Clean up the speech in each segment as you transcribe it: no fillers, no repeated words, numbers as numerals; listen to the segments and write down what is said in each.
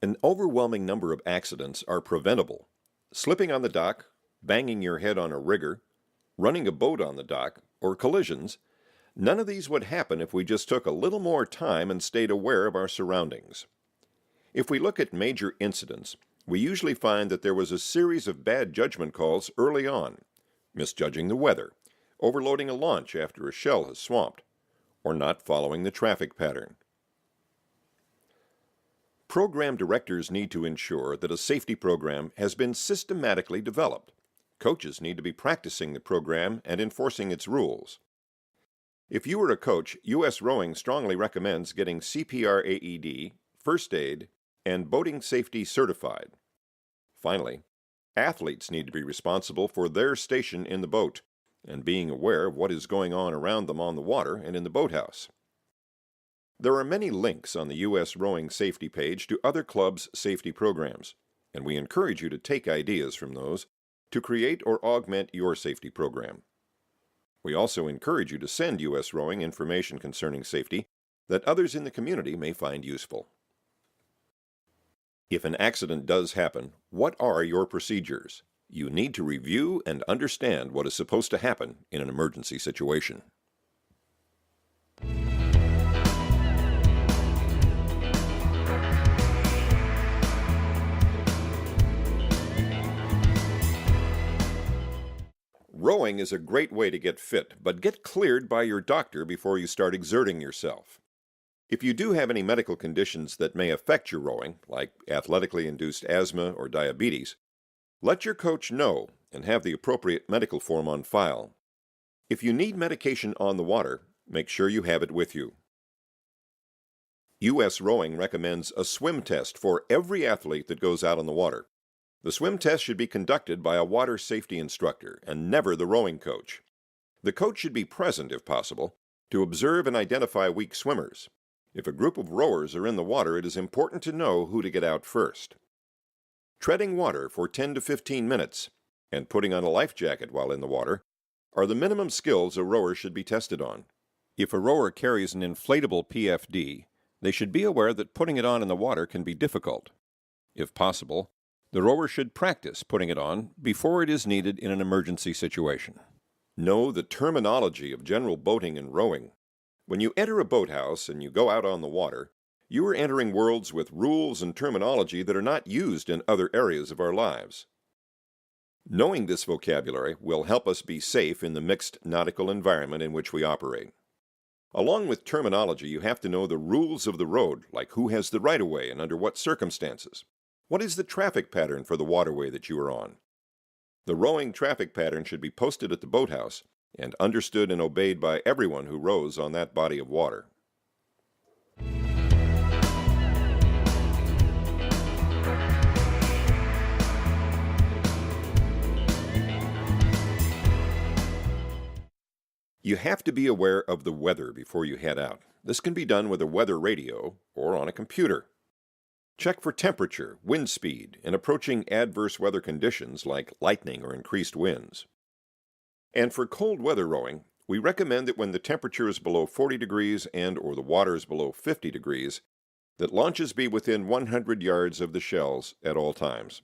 An overwhelming number of accidents are preventable. Slipping on the dock, banging your head on a rigger, running a boat on the dock, or collisions, none of these would happen if we just took a little more time and stayed aware of our surroundings. If we look at major incidents, we usually find that there was a series of bad judgment calls early on, misjudging the weather, overloading a launch after a shell has swamped, or not following the traffic pattern. Program directors need to ensure that a safety program has been systematically developed. Coaches need to be practicing the program and enforcing its rules. If you are a coach, USRowing strongly recommends getting CPR AED, first aid, and boating safety certified. Finally, athletes need to be responsible for their station in the boat and being aware of what is going on around them on the water and in the boathouse. There are many links on the USRowing safety page to other clubs' safety programs, and we encourage you to take ideas from those to create or augment your safety program. We also encourage you to send USRowing information concerning safety that others in the community may find useful. If an accident does happen, what are your procedures? You need to review and understand what is supposed to happen in an emergency situation. Rowing is a great way to get fit, but get cleared by your doctor before you start exerting yourself. If you do have any medical conditions that may affect your rowing, like athletically induced asthma or diabetes, let your coach know and have the appropriate medical form on file. If you need medication on the water, make sure you have it with you. USRowing recommends a swim test for every athlete that goes out on the water. The swim test should be conducted by a water safety instructor and never the rowing coach. The coach should be present, if possible, to observe and identify weak swimmers. If a group of rowers are in the water, it is important to know who to get out first. Treading water for 10 to 15 minutes and putting on a life jacket while in the water are the minimum skills a rower should be tested on. If a rower carries an inflatable PFD, they should be aware that putting it on in the water can be difficult. If possible, the rower should practice putting it on before it is needed in an emergency situation. Know the terminology of general boating and rowing. When you enter a boathouse and you go out on the water, you are entering worlds with rules and terminology that are not used in other areas of our lives. Knowing this vocabulary will help us be safe in the mixed nautical environment in which we operate. Along with terminology, you have to know the rules of the road, like who has the right-of-way and under what circumstances. What is the traffic pattern for the waterway that you are on? The rowing traffic pattern should be posted at the boathouse and understood and obeyed by everyone who rows on that body of water. You have to be aware of the weather before you head out. This can be done with a weather radio or on a computer. Check for temperature, wind speed, and approaching adverse weather conditions like lightning or increased winds. And for cold weather rowing, we recommend that when the temperature is below 40 degrees and or the water is below 50 degrees, that launches be within 100 yards of the shells at all times.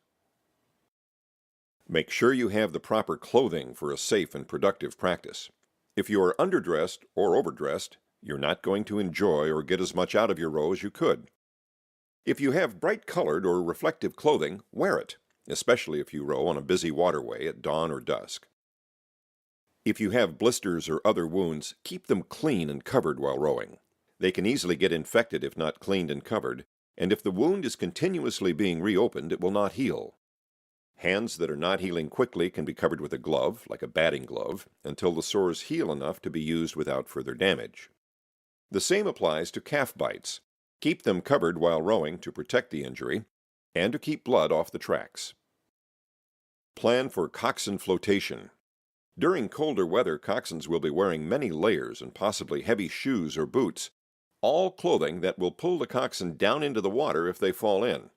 Make sure you have the proper clothing for a safe and productive practice. If you are underdressed or overdressed, you're not going to enjoy or get as much out of your row as you could. If you have bright-colored or reflective clothing, wear it, especially if you row on a busy waterway at dawn or dusk. If you have blisters or other wounds, keep them clean and covered while rowing. They can easily get infected if not cleaned and covered, and if the wound is continuously being reopened, it will not heal. Hands that are not healing quickly can be covered with a glove, like a batting glove, until the sores heal enough to be used without further damage. The same applies to calf bites. Keep them covered while rowing to protect the injury and to keep blood off the tracks. Plan for coxswain flotation. During colder weather, coxswains will be wearing many layers and possibly heavy shoes or boots, all clothing that will pull the coxswain down into the water if they fall in.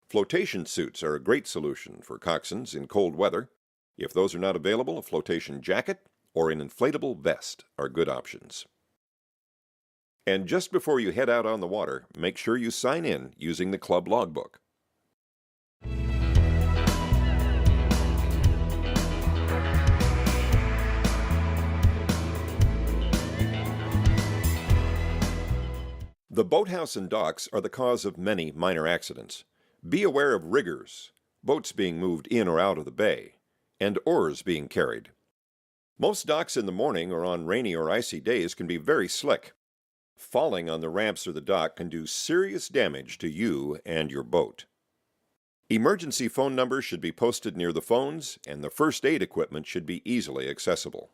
Flotation suits are a great solution for coxswains in cold weather. If those are not available, a flotation jacket or an inflatable vest are good options. And just before you head out on the water, make sure you sign in using the club logbook. The boathouse and docks are the cause of many minor accidents. Be aware of riggers, boats being moved in or out of the bay, and oars being carried. Most docks in the morning or on rainy or icy days can be very slick. Falling on the ramps or the dock can do serious damage to you and your boat. Emergency phone numbers should be posted near the phones, and the first aid equipment should be easily accessible.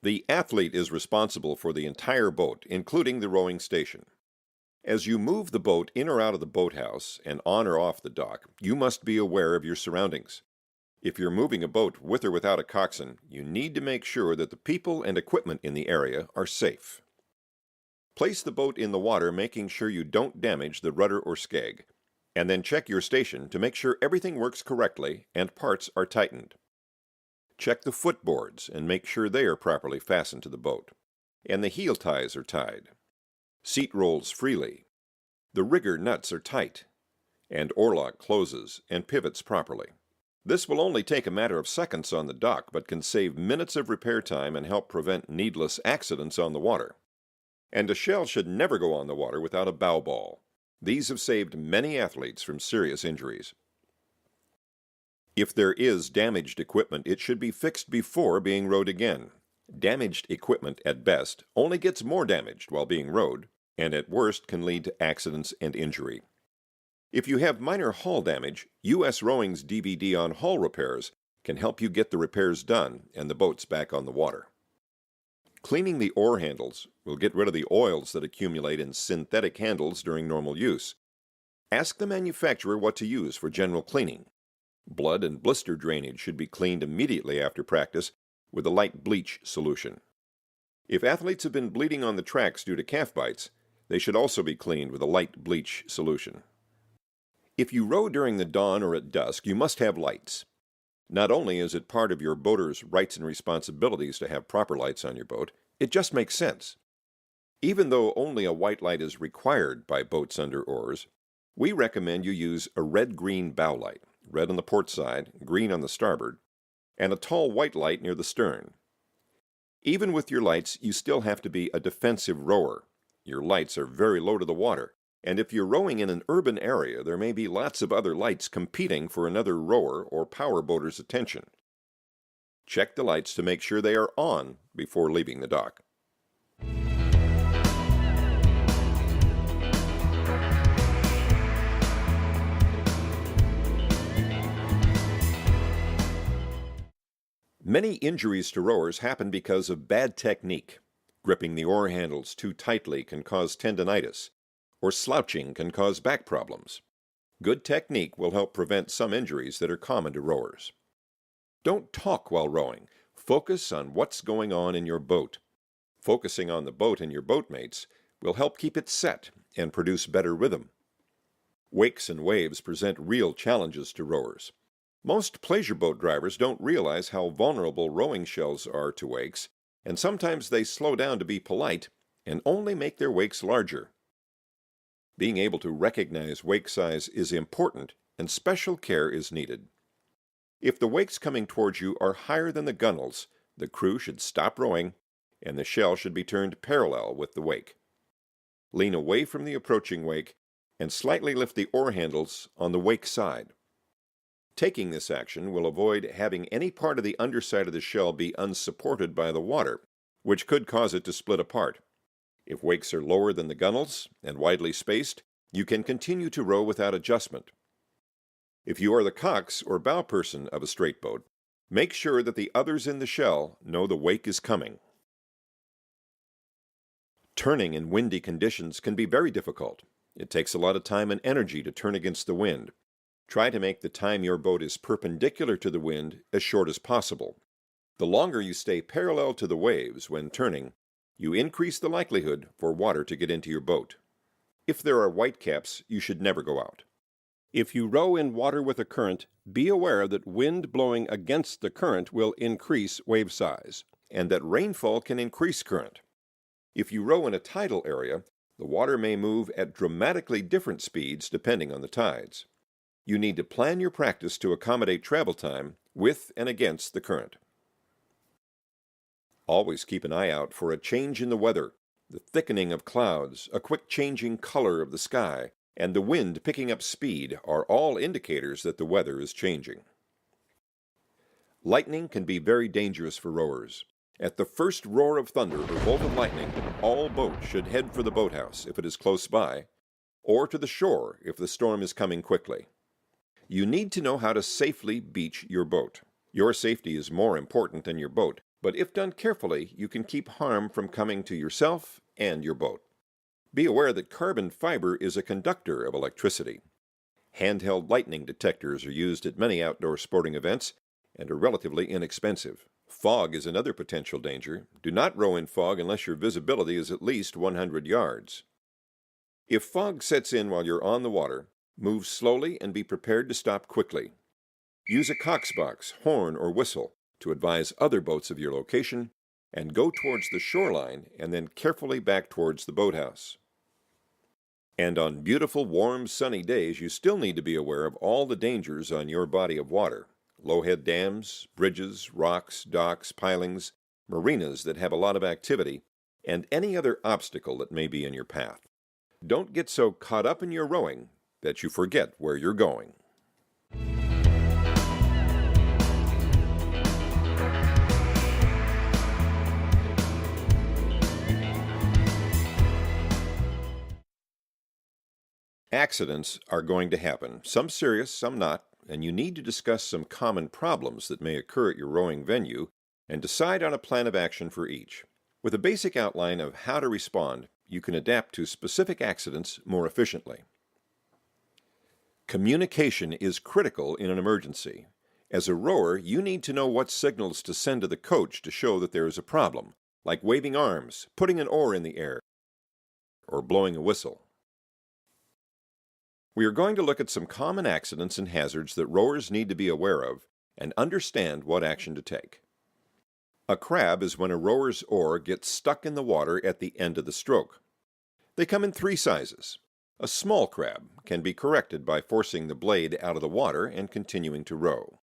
The athlete is responsible for the entire boat, including the rowing station. As you move the boat in or out of the boathouse and on or off the dock, you must be aware of your surroundings. If you're moving a boat with or without a coxswain, you need to make sure that the people and equipment in the area are safe. Place the boat in the water, making sure you don't damage the rudder or skeg, and then check your station to make sure everything works correctly and parts are tightened. Check the footboards and make sure they are properly fastened to the boat, and the heel ties are tied. Seat rolls freely. The rigger nuts are tight, and oarlock closes and pivots properly. This will only take a matter of seconds on the dock, but can save minutes of repair time and help prevent needless accidents on the water. And a shell should never go on the water without a bow ball. These have saved many athletes from serious injuries. If there is damaged equipment, it should be fixed before being rowed again. Damaged equipment, at best, only gets more damaged while being rowed, and at worst can lead to accidents and injury. If you have minor hull damage, USRowing's DVD on hull repairs can help you get the repairs done and the boats back on the water. Cleaning the oar handles will get rid of the oils that accumulate in synthetic handles during normal use. Ask the manufacturer what to use for general cleaning. Blood and blister drainage should be cleaned immediately after practice with a light bleach solution. If athletes have been bleeding on the tracks due to calf bites, they should also be cleaned with a light bleach solution. If you row during the dawn or at dusk, you must have lights. Not only is it part of your boater's rights and responsibilities to have proper lights on your boat, it just makes sense. Even though only a white light is required by boats under oars, we recommend you use a red-green bow light, red on the port side, green on the starboard, and a tall white light near the stern. Even with your lights, you still have to be a defensive rower. Your lights are very low to the water, and if you're rowing in an urban area, there may be lots of other lights competing for another rower or power boater's attention. Check the lights to make sure they are on before leaving the dock. Many injuries to rowers happen because of bad technique. Gripping the oar handles too tightly can cause tendinitis, or slouching can cause back problems. Good technique will help prevent some injuries that are common to rowers. Don't talk while rowing. Focus on what's going on in your boat. Focusing on the boat and your boatmates will help keep it set and produce better rhythm. Wakes and waves present real challenges to rowers. Most pleasure boat drivers don't realize how vulnerable rowing shells are to wakes, and sometimes they slow down to be polite and only make their wakes larger. Being able to recognize wake size is important, and special care is needed. If the wakes coming towards you are higher than the gunwales, the crew should stop rowing, and the shell should be turned parallel with the wake. Lean away from the approaching wake and slightly lift the oar handles on the wake side. Taking this action will avoid having any part of the underside of the shell be unsupported by the water, which could cause it to split apart. If wakes are lower than the gunwales and widely spaced, you can continue to row without adjustment. If you are the cox or bow person of a straight boat, make sure that the others in the shell know the wake is coming. Turning in windy conditions can be very difficult. It takes a lot of time and energy to turn against the wind. Try to make the time your boat is perpendicular to the wind as short as possible. The longer you stay parallel to the waves when turning, you increase the likelihood for water to get into your boat. If there are whitecaps, you should never go out. If you row in water with a current, be aware that wind blowing against the current will increase wave size, and that rainfall can increase current. If you row in a tidal area, the water may move at dramatically different speeds depending on the tides. You need to plan your practice to accommodate travel time with and against the current. Always keep an eye out for a change in the weather, the thickening of clouds, a quick changing color of the sky, and the wind picking up speed are all indicators that the weather is changing. Lightning can be very dangerous for rowers. At the first roar of thunder or bolt of lightning, all boats should head for the boathouse if it is close by, or to the shore if the storm is coming quickly. You need to know how to safely beach your boat. Your safety is more important than your boat, but if done carefully, you can keep harm from coming to yourself and your boat. Be aware that carbon fiber is a conductor of electricity. Handheld lightning detectors are used at many outdoor sporting events and are relatively inexpensive. Fog is another potential danger. Do not row in fog unless your visibility is at least 100 yards. If fog sets in while you're on the water, move slowly and be prepared to stop quickly. Use a coxbox, horn, or whistle to advise other boats of your location, and go towards the shoreline and then carefully back towards the boathouse. And on beautiful, warm, sunny days, you still need to be aware of all the dangers on your body of water. Low-head dams, bridges, rocks, docks, pilings, marinas that have a lot of activity, and any other obstacle that may be in your path. Don't get so caught up in your rowing that you forget where you're going. Accidents are going to happen, some serious, some not, and you need to discuss some common problems that may occur at your rowing venue and decide on a plan of action for each. With a basic outline of how to respond, you can adapt to specific accidents more efficiently. Communication is critical in an emergency. As a rower, you need to know what signals to send to the coach to show that there is a problem, like waving arms, putting an oar in the air, or blowing a whistle. We are going to look at some common accidents and hazards that rowers need to be aware of and understand what action to take. A crab is when a rower's oar gets stuck in the water at the end of the stroke. They come in three sizes. A small crab can be corrected by forcing the blade out of the water and continuing to row.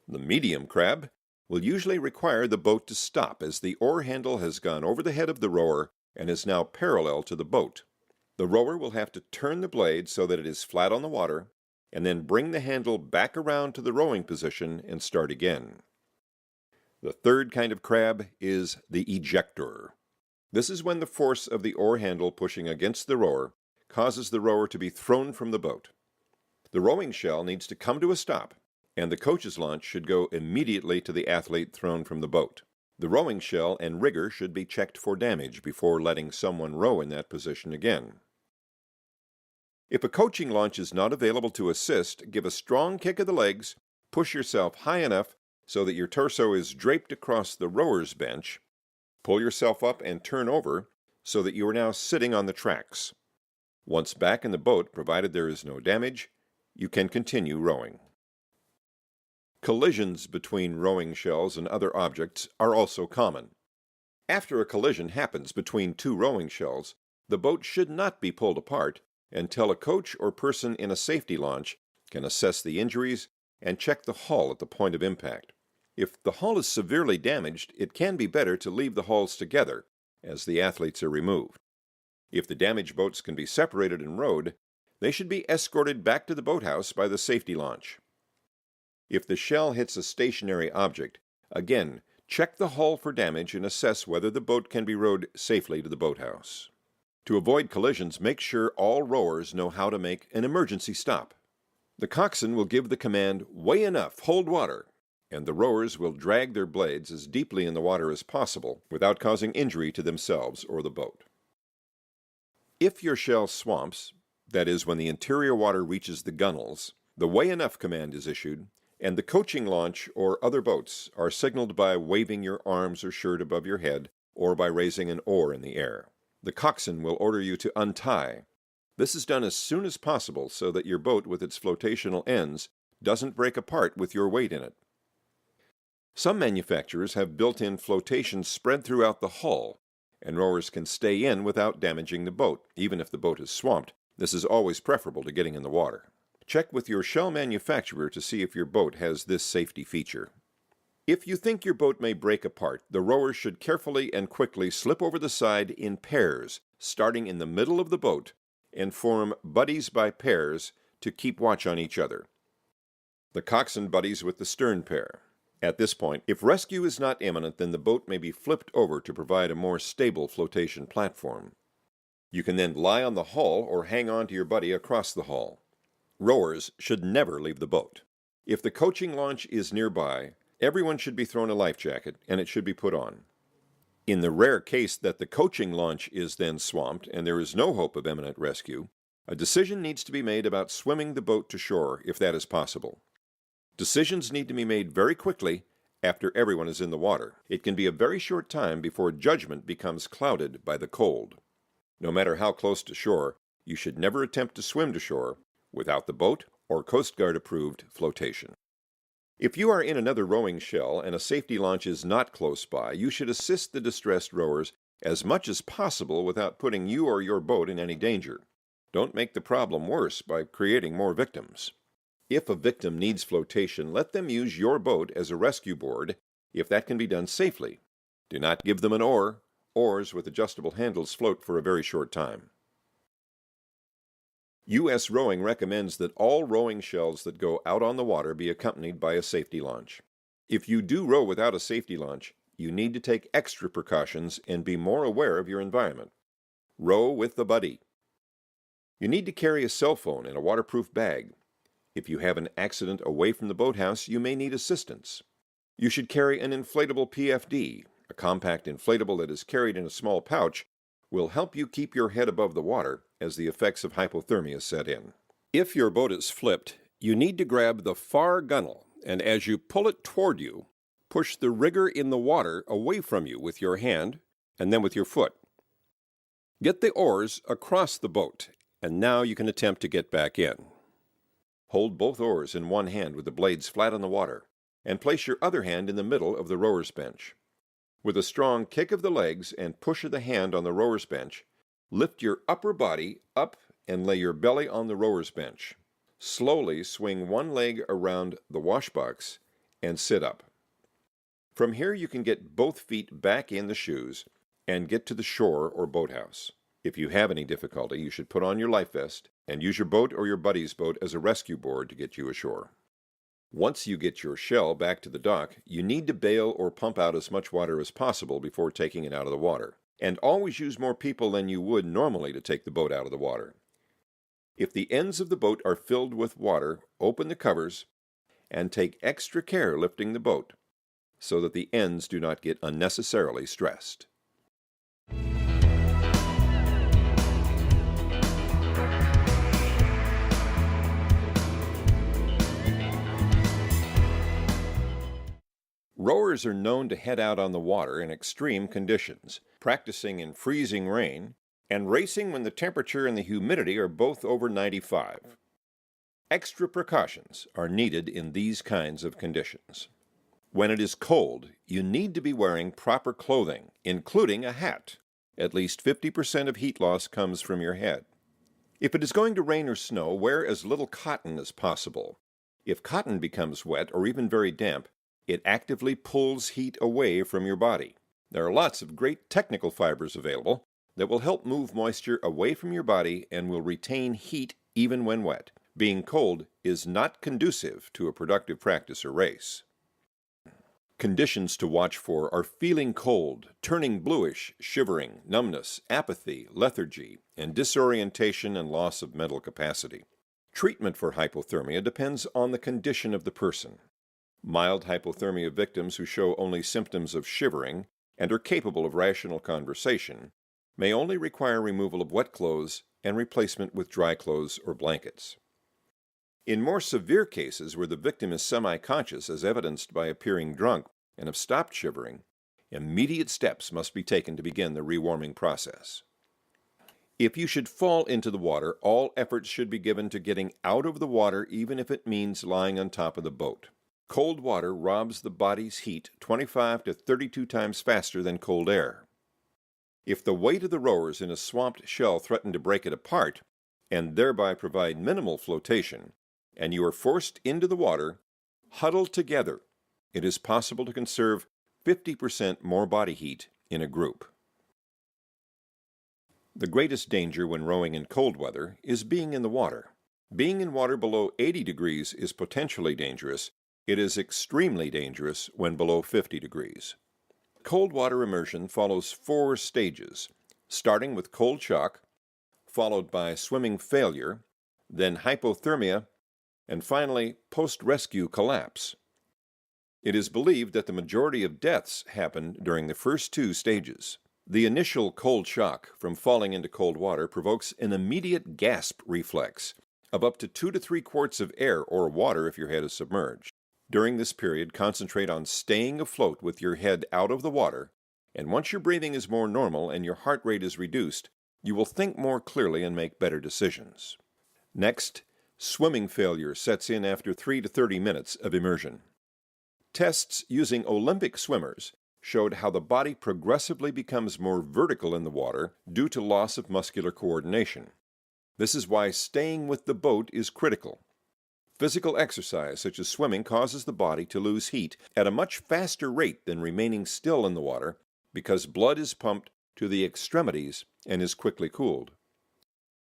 The medium crab will usually require the boat to stop as the oar handle has gone over the head of the rower and is now parallel to the boat. The rower will have to turn the blade so that it is flat on the water, and then bring the handle back around to the rowing position and start again. The third kind of crab is the ejector. This is when the force of the oar handle pushing against the rower causes the rower to be thrown from the boat. The rowing shell needs to come to a stop, and the coach's launch should go immediately to the athlete thrown from the boat. The rowing shell and rigger should be checked for damage before letting someone row in that position again. If a coaching launch is not available to assist, give a strong kick of the legs, push yourself high enough so that your torso is draped across the rower's bench, pull yourself up and turn over so that you are now sitting on the tracks. Once back in the boat, provided there is no damage, you can continue rowing. Collisions between rowing shells and other objects are also common. After a collision happens between two rowing shells, the boat should not be pulled apart until a coach or person in a safety launch can assess the injuries and check the hull at the point of impact. If the hull is severely damaged, it can be better to leave the hulls together as the athletes are removed. If the damaged boats can be separated and rowed, they should be escorted back to the boathouse by the safety launch. If the shell hits a stationary object, again, check the hull for damage and assess whether the boat can be rowed safely to the boathouse. To avoid collisions, make sure all rowers know how to make an emergency stop. The coxswain will give the command, "Weigh enough, hold water," and the rowers will drag their blades as deeply in the water as possible without causing injury to themselves or the boat. If your shell swamps, that is, when the interior water reaches the gunnels, the "weigh enough" command is issued, and the coaching launch or other boats are signaled by waving your arms or shirt above your head or by raising an oar in the air. The coxswain will order you to untie. This is done as soon as possible so that your boat with its flotational ends doesn't break apart with your weight in it. Some manufacturers have built-in flotation spread throughout the hull, and rowers can stay in without damaging the boat, even if the boat is swamped. This is always preferable to getting in the water. Check with your shell manufacturer to see if your boat has this safety feature. If you think your boat may break apart, the rowers should carefully and quickly slip over the side in pairs, starting in the middle of the boat, and form buddies by pairs to keep watch on each other. The coxswain buddies with the stern pair. At this point, if rescue is not imminent, then the boat may be flipped over to provide a more stable flotation platform. You can then lie on the hull or hang on to your buddy across the hull. Rowers should never leave the boat. If the coaching launch is nearby, everyone should be thrown a life jacket, and it should be put on. In the rare case that the coaching launch is then swamped and there is no hope of imminent rescue, a decision needs to be made about swimming the boat to shore if that is possible. Decisions need to be made very quickly after everyone is in the water. It can be a very short time before judgment becomes clouded by the cold. No matter how close to shore, you should never attempt to swim to shore without the boat or Coast Guard approved flotation. If you are in another rowing shell and a safety launch is not close by, you should assist the distressed rowers as much as possible without putting you or your boat in any danger. Don't make the problem worse by creating more victims. If a victim needs flotation, let them use your boat as a rescue board if that can be done safely. Do not give them an oar. Oars with adjustable handles float for a very short time. USRowing recommends that all rowing shells that go out on the water be accompanied by a safety launch. If you do row without a safety launch, you need to take extra precautions and be more aware of your environment. Row with the buddy. You need to carry a cell phone in a waterproof bag. If you have an accident away from the boathouse, you may need assistance. You should carry an inflatable PFD. A compact inflatable that is carried in a small pouch will help you keep your head above the water as the effects of hypothermia set in. If your boat is flipped, you need to grab the far gunwale, and as you pull it toward you, push the rigger in the water away from you with your hand and then with your foot. Get the oars across the boat, and now you can attempt to get back in. Hold both oars in one hand with the blades flat on the water, and place your other hand in the middle of the rower's bench. With a strong kick of the legs and push of the hand on the rower's bench, lift your upper body up and lay your belly on the rower's bench. Slowly swing one leg around the washbox and sit up. From here you can get both feet back in the shoes and get to the shore or boathouse. If you have any difficulty, you should put on your life vest and use your boat or your buddy's boat as a rescue board to get you ashore. Once you get your shell back to the dock, you need to bail or pump out as much water as possible before taking it out of the water. And always use more people than you would normally to take the boat out of the water. If the ends of the boat are filled with water, open the covers and take extra care lifting the boat so that the ends do not get unnecessarily stressed. Rowers are known to head out on the water in extreme conditions, practicing in freezing rain, and racing when the temperature and the humidity are both over 95. Extra precautions are needed in these kinds of conditions. When it is cold, you need to be wearing proper clothing, including a hat. At least 50% of heat loss comes from your head. If it is going to rain or snow, wear as little cotton as possible. If cotton becomes wet or even very damp, it actively pulls heat away from your body. There are lots of great technical fibers available that will help move moisture away from your body and will retain heat even when wet. Being cold is not conducive to a productive practice or race. Conditions to watch for are feeling cold, turning bluish, shivering, numbness, apathy, lethargy, and disorientation and loss of mental capacity. Treatment for hypothermia depends on the condition of the person. Mild hypothermia victims who show only symptoms of shivering and are capable of rational conversation may only require removal of wet clothes and replacement with dry clothes or blankets. In more severe cases where the victim is semi-conscious as evidenced by appearing drunk and have stopped shivering, immediate steps must be taken to begin the rewarming process. If you should fall into the water, all efforts should be given to getting out of the water, even if it means lying on top of the boat. Cold water robs the body's heat 25 to 32 times faster than cold air. If the weight of the rowers in a swamped shell threaten to break it apart, and thereby provide minimal flotation, and you are forced into the water, huddle together. It is possible to conserve 50% more body heat in a group. The greatest danger when rowing in cold weather is being in the water. Being in water below 80 degrees is potentially dangerous. It is extremely dangerous when below 50 degrees. Cold water immersion follows 4 stages, starting with cold shock, followed by swimming failure, then hypothermia, and finally post-rescue collapse. It is believed that the majority of deaths happen during the first 2 stages. The initial cold shock from falling into cold water provokes an immediate gasp reflex of up to 2 to 3 quarts of air or water if your head is submerged. During this period, concentrate on staying afloat with your head out of the water, and once your breathing is more normal and your heart rate is reduced, you will think more clearly and make better decisions. Next, swimming failure sets in after 3 to 30 minutes of immersion. Tests using Olympic swimmers showed how the body progressively becomes more vertical in the water due to loss of muscular coordination. This is why staying with the boat is critical. Physical exercise such as swimming causes the body to lose heat at a much faster rate than remaining still in the water because blood is pumped to the extremities and is quickly cooled.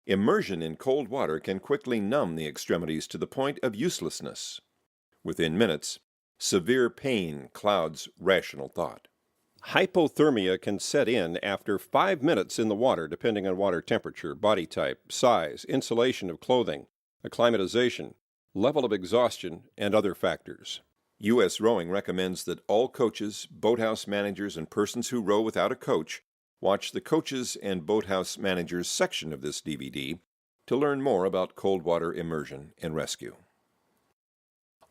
Immersion in cold water can quickly numb the extremities to the point of uselessness. Within minutes, severe pain clouds rational thought. Hypothermia can set in after 5 minutes in the water depending on water temperature, body type, size, insulation of clothing, acclimatization, level of exhaustion, and other factors. USRowing recommends that all coaches, boathouse managers, and persons who row without a coach watch the Coaches and Boathouse Managers section of this DVD to learn more about cold water immersion and rescue.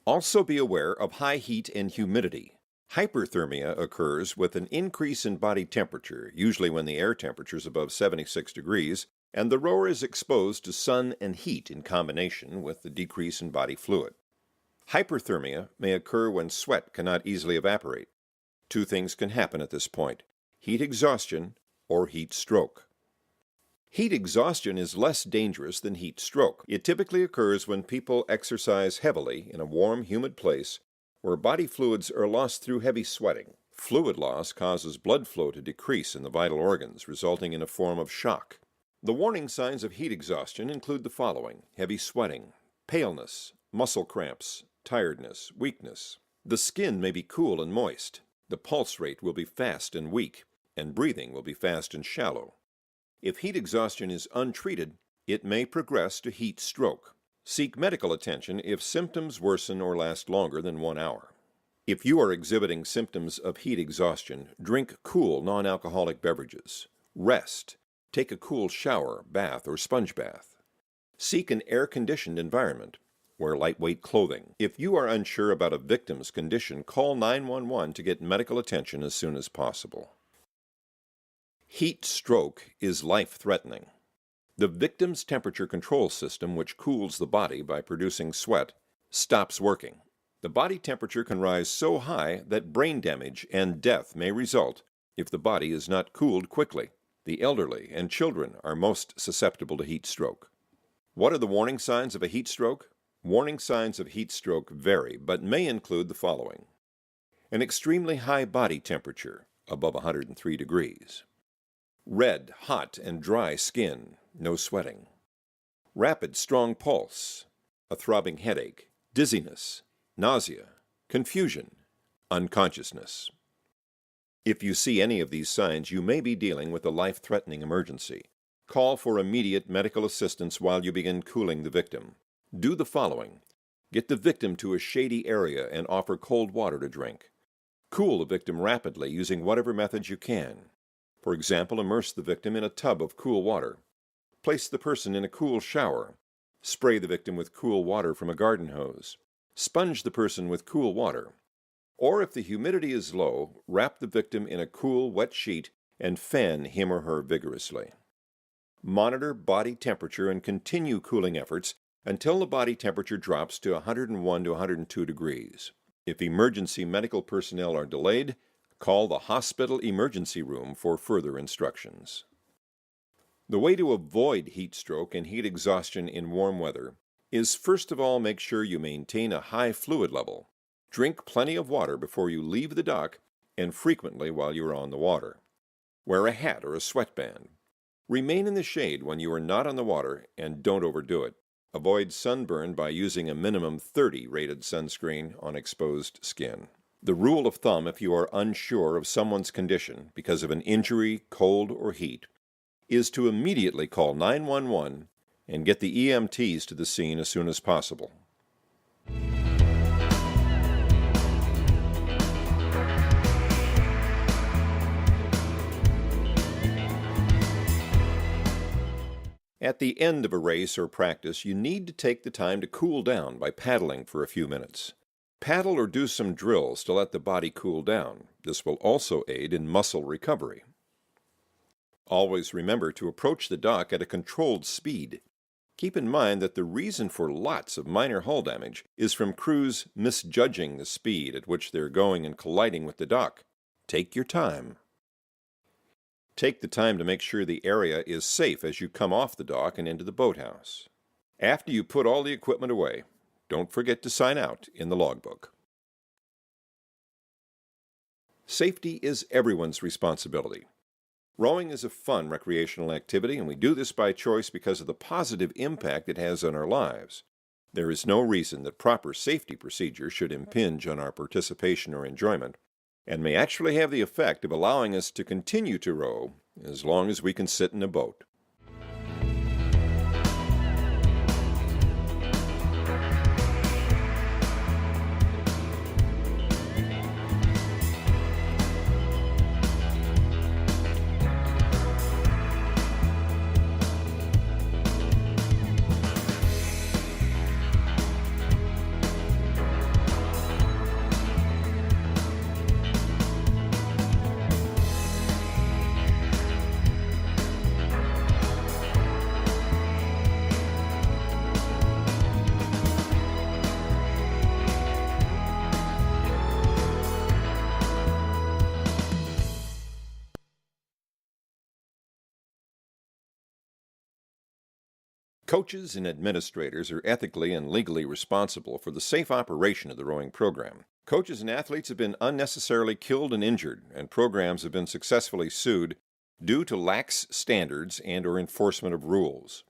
Also be aware of high heat and humidity. Hyperthermia occurs with an increase in body temperature, usually when the air temperature is above 76 degrees, and the rower is exposed to sun and heat in combination with the decrease in body fluid. Hyperthermia may occur when sweat cannot easily evaporate. 2 things can happen at this point: heat exhaustion or heat stroke. Heat exhaustion is less dangerous than heat stroke. It typically occurs when people exercise heavily in a warm, humid place where body fluids are lost through heavy sweating. Fluid loss causes blood flow to decrease in the vital organs, resulting in a form of shock. The warning signs of heat exhaustion include the following: heavy sweating, paleness, muscle cramps, tiredness, weakness. The skin may be cool and moist. The pulse rate will be fast and weak, and breathing will be fast and shallow. If heat exhaustion is untreated, it may progress to heat stroke. Seek medical attention if symptoms worsen or last longer than 1 hour. If you are exhibiting symptoms of heat exhaustion, drink cool, non-alcoholic beverages. Rest. Take a cool shower, bath, or sponge bath. Seek an air-conditioned environment. Wear lightweight clothing. If you are unsure about a victim's condition, call 911 to get medical attention as soon as possible. Heat stroke is life-threatening. The victim's temperature control system, which cools the body by producing sweat, stops working. The body temperature can rise so high that brain damage and death may result if the body is not cooled quickly. The elderly and children are most susceptible to heat stroke. What are the warning signs of a heat stroke? Warning signs of heat stroke vary, but may include the following: an extremely high body temperature, above 103 degrees. Red, hot, and dry skin, no sweating. Rapid, strong pulse, a throbbing headache, dizziness, nausea, confusion, unconsciousness. If you see any of these signs, you may be dealing with a life-threatening emergency. Call for immediate medical assistance while you begin cooling the victim. Do the following: get the victim to a shady area and offer cold water to drink. Cool the victim rapidly using whatever methods you can. For example, immerse the victim in a tub of cool water. Place the person in a cool shower. Spray the victim with cool water from a garden hose. Sponge the person with cool water. Or if the humidity is low, wrap the victim in a cool, wet sheet and fan him or her vigorously. Monitor body temperature and continue cooling efforts until the body temperature drops to 101 to 102 degrees. If emergency medical personnel are delayed, call the hospital emergency room for further instructions. The way to avoid heat stroke and heat exhaustion in warm weather is first of all make sure you maintain a high fluid level. Drink plenty of water before you leave the dock and frequently while you are on the water. Wear a hat or a sweatband. Remain in the shade when you are not on the water and don't overdo it. Avoid sunburn by using a minimum 30 rated sunscreen on exposed skin. The rule of thumb if you are unsure of someone's condition because of an injury, cold, or heat is to immediately call 911 and get the EMTs to the scene as soon as possible. At the end of a race or practice, you need to take the time to cool down by paddling for a few minutes. Paddle or do some drills to let the body cool down. This will also aid in muscle recovery. Always remember to approach the dock at a controlled speed. Keep in mind that the reason for lots of minor hull damage is from crews misjudging the speed at which they're going and colliding with the dock. Take your time. Take the time to make sure the area is safe as you come off the dock and into the boathouse. After you put all the equipment away, don't forget to sign out in the logbook. Safety is everyone's responsibility. Rowing is a fun recreational activity, and we do this by choice because of the positive impact it has on our lives. There is no reason that proper safety procedures should impinge on our participation or enjoyment, and may actually have the effect of allowing us to continue to row as long as we can sit in a boat. Coaches and administrators are ethically and legally responsible for the safe operation of the rowing program. Coaches and athletes have been unnecessarily killed and injured, and programs have been successfully sued due to lax standards and/or enforcement of rules.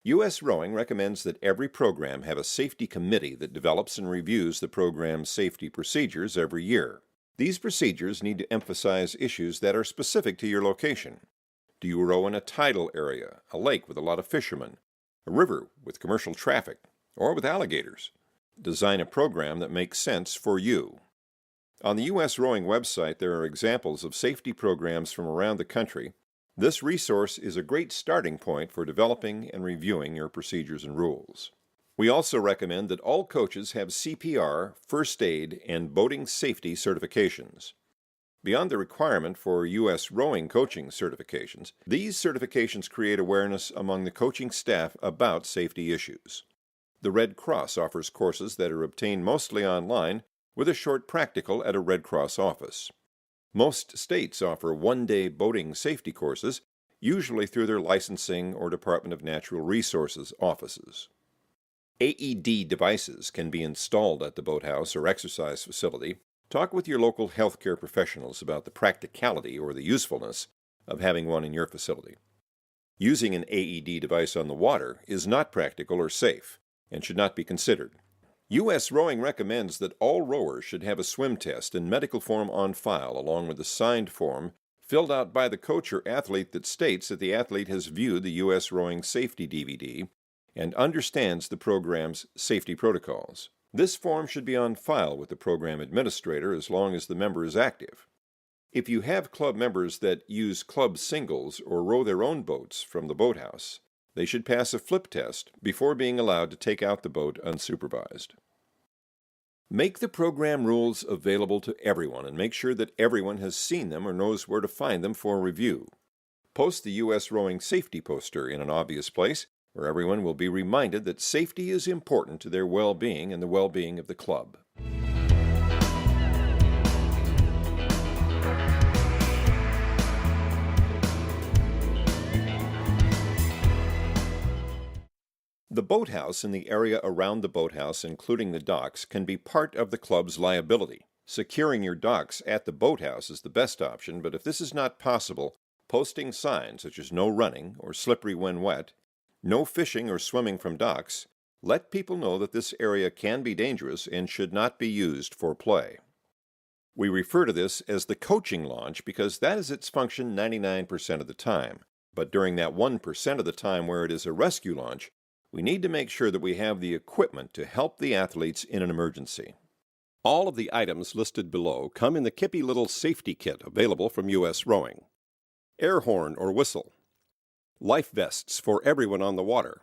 USRowing recommends that every program have a safety committee that develops and reviews the program's safety procedures every year. These procedures need to emphasize issues that are specific to your location. Do you row in a tidal area, a lake with a lot of fishermen, a river with commercial traffic, or with alligators? Design a program that makes sense for you. On the USRowing website, there are examples of safety programs from around the country. This resource is a great starting point for developing and reviewing your procedures and rules. We also recommend that all coaches have CPR, first aid, and boating safety certifications. Beyond the requirement for USRowing coaching certifications, these certifications create awareness among the coaching staff about safety issues. The Red Cross offers courses that are obtained mostly online with a short practical at a Red Cross office. Most states offer one-day boating safety courses, usually through their licensing or Department of Natural Resources offices. AED devices can be installed at the boathouse or exercise facility. Talk with your local healthcare professionals about the practicality or the usefulness of having one in your facility. Using an AED device on the water is not practical or safe and should not be considered. USRowing recommends that all rowers should have a swim test and medical form on file along with a signed form filled out by the coach or athlete that states that the athlete has viewed the USRowing safety DVD and understands the program's safety protocols. This form should be on file with the program administrator as long as the member is active. If you have club members that use club singles or row their own boats from the boathouse, they should pass a flip test before being allowed to take out the boat unsupervised. Make the program rules available to everyone and make sure that everyone has seen them or knows where to find them for review. Post the U.S. Rowing safety poster in an obvious place where everyone will be reminded that safety is important to their well-being and the well-being of the club. The boathouse and the area around the boathouse, including the docks, can be part of the club's liability. Securing your docks at the boathouse is the best option, but if this is not possible, posting signs such as no running or slippery when wet, no fishing or swimming from docks, let people know that this area can be dangerous and should not be used for play. We refer to this as the coaching launch because that is its function 99% of the time, but during that 1% of the time where it is a rescue launch, we need to make sure that we have the equipment to help the athletes in an emergency. All of the items listed below come in the Kippy Little Safety Kit available from US Rowing. Air horn or whistle. Life vests for everyone on the water.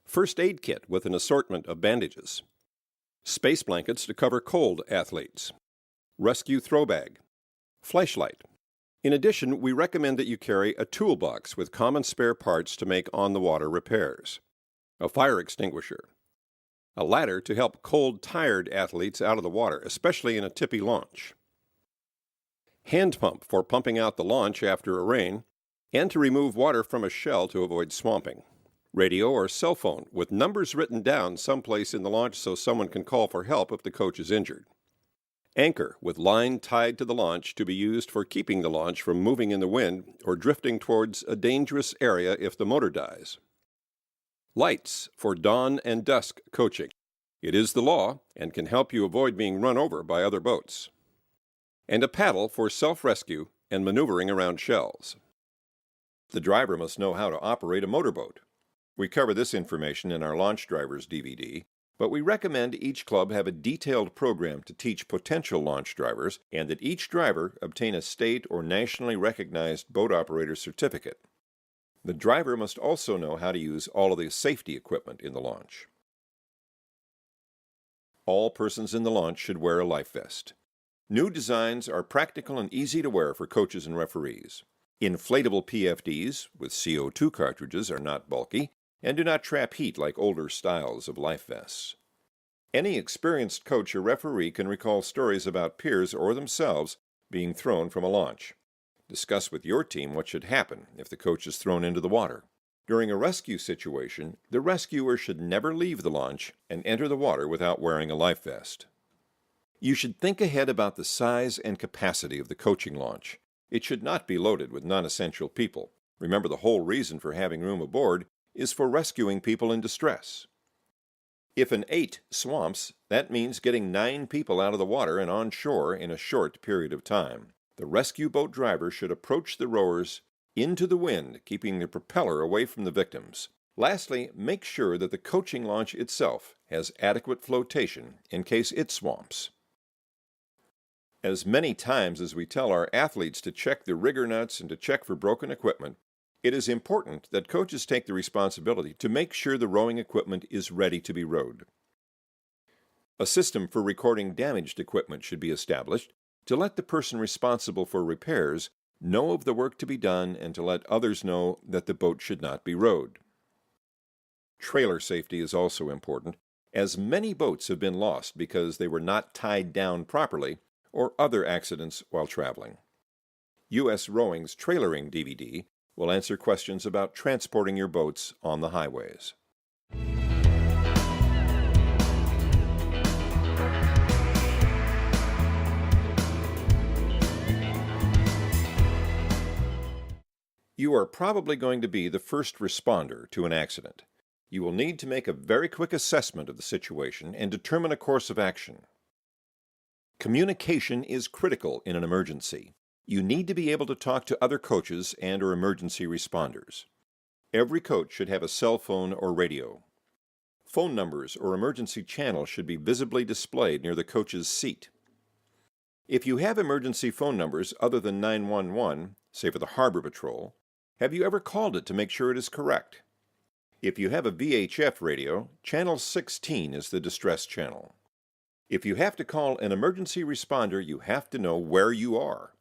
First aid kit with an assortment of bandages. Space blankets to cover cold athletes. Rescue throw bag. Flashlight. In addition, we recommend that you carry a toolbox with common spare parts to make on-the-water repairs. A fire extinguisher. A ladder to help cold, tired athletes out of the water, especially in a tippy launch. Hand pump for pumping out the launch after a rain, and to remove water from a shell to avoid swamping. Radio or cell phone with numbers written down someplace in the launch so someone can call for help if the coach is injured. Anchor with line tied to the launch to be used for keeping the launch from moving in the wind or drifting towards a dangerous area if the motor dies. Lights for dawn and dusk coaching. It is the law and can help you avoid being run over by other boats. And a paddle for self-rescue and maneuvering around shells. The driver must know how to operate a motorboat. We cover this information in our Launch Drivers DVD, but we recommend each club have a detailed program to teach potential launch drivers and that each driver obtain a state or nationally recognized boat operator certificate. The driver must also know how to use all of the safety equipment in the launch. All persons in the launch should wear a life vest. New designs are practical and easy to wear for coaches and referees. Inflatable PFDs with CO2 cartridges are not bulky and do not trap heat like older styles of life vests. Any experienced coach or referee can recall stories about peers or themselves being thrown from a launch. Discuss with your team what should happen if the coach is thrown into the water. During a rescue situation, the rescuer should never leave the launch and enter the water without wearing a life vest. You should think ahead about the size and capacity of the coaching launch. It should not be loaded with non-essential people. Remember, the whole reason for having room aboard is for rescuing people in distress. If an 8 swamps, that means getting 9 people out of the water and on shore in a short period of time. The rescue boat driver should approach the rowers into the wind, keeping the propeller away from the victims. Lastly, make sure that the coaching launch itself has adequate flotation in case it swamps. As many times as we tell our athletes to check the rigger nuts and to check for broken equipment, it is important that coaches take the responsibility to make sure the rowing equipment is ready to be rowed. A system for recording damaged equipment should be established to let the person responsible for repairs know of the work to be done and to let others know that the boat should not be rowed. Trailer safety is also important, as many boats have been lost because they were not tied down properly or other accidents while traveling. US Rowing's Trailering DVD will answer questions about transporting your boats on the highways. You are probably going to be the first responder to an accident. You will need to make a very quick assessment of the situation and determine a course of action. Communication is critical in an emergency. You need to be able to talk to other coaches and/or emergency responders. Every coach should have a cell phone or radio. Phone numbers or emergency channels should be visibly displayed near the coach's seat. If you have emergency phone numbers other than 911, say for the Harbor Patrol, have you ever called it to make sure it is correct? If you have a VHF radio, channel 16 is the distress channel. If you have to call an emergency responder, you have to know where you are.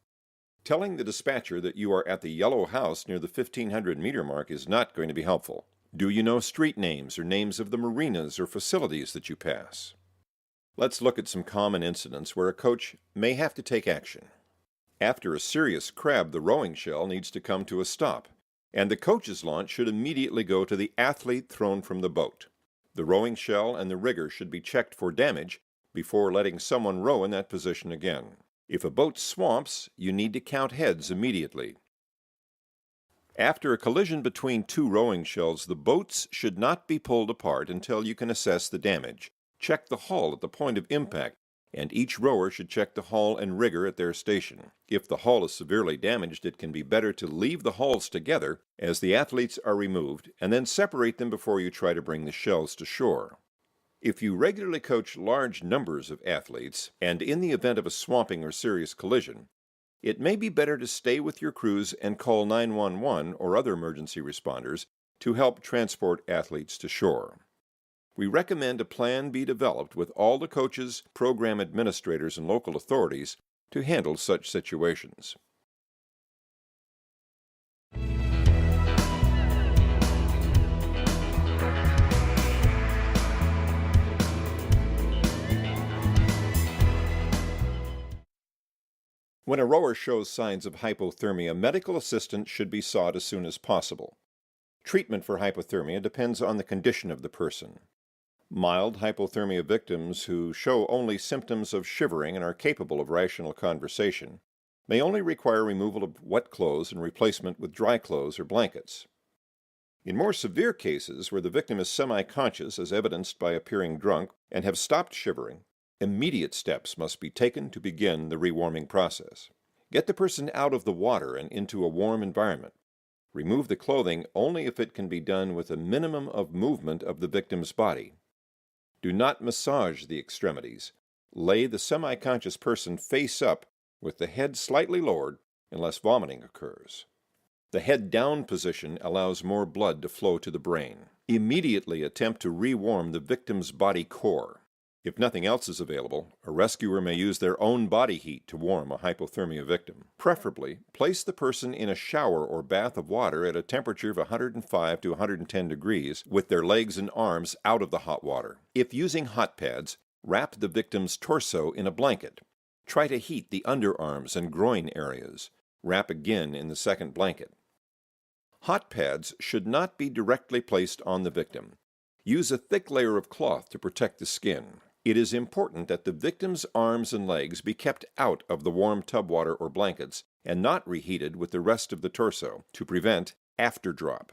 Telling the dispatcher that you are at the yellow house near the 1500-meter mark is not going to be helpful. Do you know street names or names of the marinas or facilities that you pass? Let's look at some common incidents where a coach may have to take action. After a serious crab, the rowing shell needs to come to a stop, and the coach's launch should immediately go to the athlete thrown from the boat. The rowing shell and the rigger should be checked for damage before letting someone row in that position again. If a boat swamps, you need to count heads immediately. After a collision between two rowing shells, the boats should not be pulled apart until you can assess the damage. Check the hull at the point of impact, and each rower should check the hull and rigger at their station. If the hull is severely damaged, it can be better to leave the hulls together as the athletes are removed and then separate them before you try to bring the shells to shore. If you regularly coach large numbers of athletes, and in the event of a swamping or serious collision, it may be better to stay with your crews and call 911 or other emergency responders to help transport athletes to shore. We recommend a plan be developed with all the coaches, program administrators, and local authorities to handle such situations. When a rower shows signs of hypothermia, medical assistance should be sought as soon as possible. Treatment for hypothermia depends on the condition of the person. Mild hypothermia victims who show only symptoms of shivering and are capable of rational conversation may only require removal of wet clothes and replacement with dry clothes or blankets. In more severe cases, where the victim is semi-conscious as evidenced by appearing drunk and have stopped shivering, immediate steps must be taken to begin the rewarming process. Get the person out of the water and into a warm environment. Remove the clothing only if it can be done with a minimum of movement of the victim's body. Do not massage the extremities. Lay the semi-conscious person face up with the head slightly lowered unless vomiting occurs. The head down position allows more blood to flow to the brain. Immediately attempt to rewarm the victim's body core. If nothing else is available, a rescuer may use their own body heat to warm a hypothermia victim. Preferably, place the person in a shower or bath of water at a temperature of 105 to 110 degrees with their legs and arms out of the hot water. If using hot pads, wrap the victim's torso in a blanket. Try to heat the underarms and groin areas. Wrap again in the second blanket. Hot pads should not be directly placed on the victim. Use a thick layer of cloth to protect the skin. It is important that the victim's arms and legs be kept out of the warm tub water or blankets and not reheated with the rest of the torso to prevent afterdrop.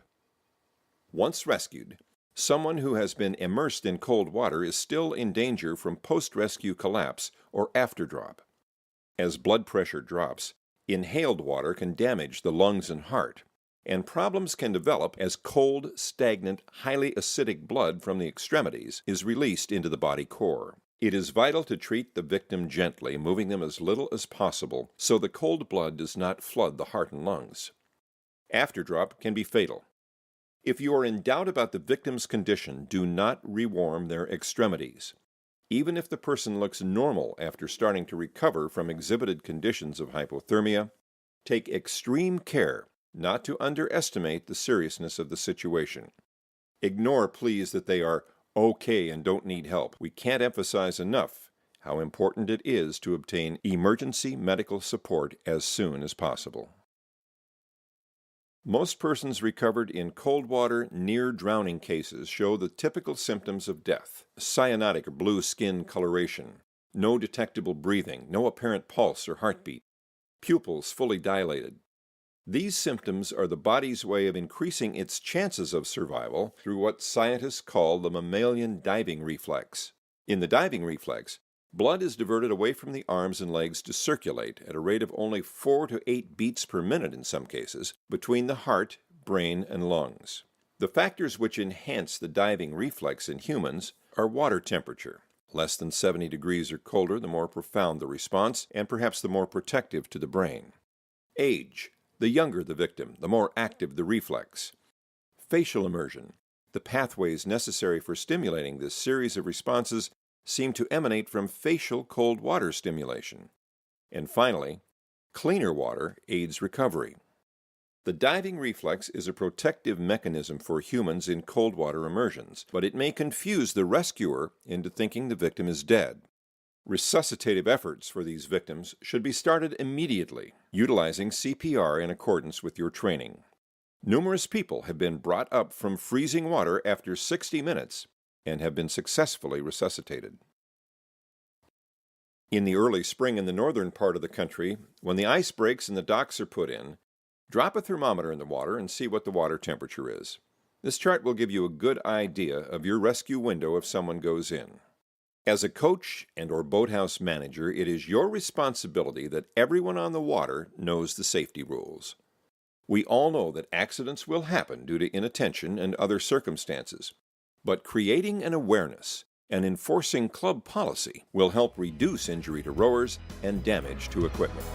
Once rescued, someone who has been immersed in cold water is still in danger from post-rescue collapse or afterdrop. As blood pressure drops, inhaled water can damage the lungs and heart, and problems can develop as cold, stagnant, highly acidic blood from the extremities is released into the body core. It is vital to treat the victim gently, moving them as little as possible so the cold blood does not flood the heart and lungs. Afterdrop can be fatal. If you are in doubt about the victim's condition, do not rewarm their extremities. Even if the person looks normal after starting to recover from exhibited conditions of hypothermia, take extreme care not to underestimate the seriousness of the situation. Ignore pleas that they are okay and don't need help. We can't emphasize enough how important it is to obtain emergency medical support as soon as possible. Most persons recovered in cold water near drowning cases show the typical symptoms of death: cyanotic or blue skin coloration, no detectable breathing, no apparent pulse or heartbeat, pupils fully dilated. These symptoms are the body's way of increasing its chances of survival through what scientists call the mammalian diving reflex. In the diving reflex, blood is diverted away from the arms and legs to circulate at a rate of only 4 to 8 beats per minute in some cases between the heart, brain, and lungs. The factors which enhance the diving reflex in humans are water temperature. Less than 70 degrees or colder, the more profound the response, and perhaps the more protective to the brain. Age. The younger the victim, the more active the reflex. Facial immersion. The pathways necessary for stimulating this series of responses seem to emanate from facial cold water stimulation. And finally, Cleaner water aids recovery. The diving reflex is a protective mechanism for humans in cold water immersions, but it may confuse the rescuer into thinking the victim is dead. Resuscitative efforts for these victims should be started immediately, utilizing CPR in accordance with your training. Numerous people have been brought up from freezing water after 60 minutes and have been successfully resuscitated. In the early spring in the northern part of the country, when the ice breaks and the docks are put in, drop a thermometer in the water and see what the water temperature is. This chart will give you a good idea of your rescue window if someone goes in. As a coach and/or boathouse manager, it is your responsibility that everyone on the water knows the safety rules. We all know that accidents will happen due to inattention and other circumstances, but creating an awareness and enforcing club policy will help reduce injury to rowers and damage to equipment.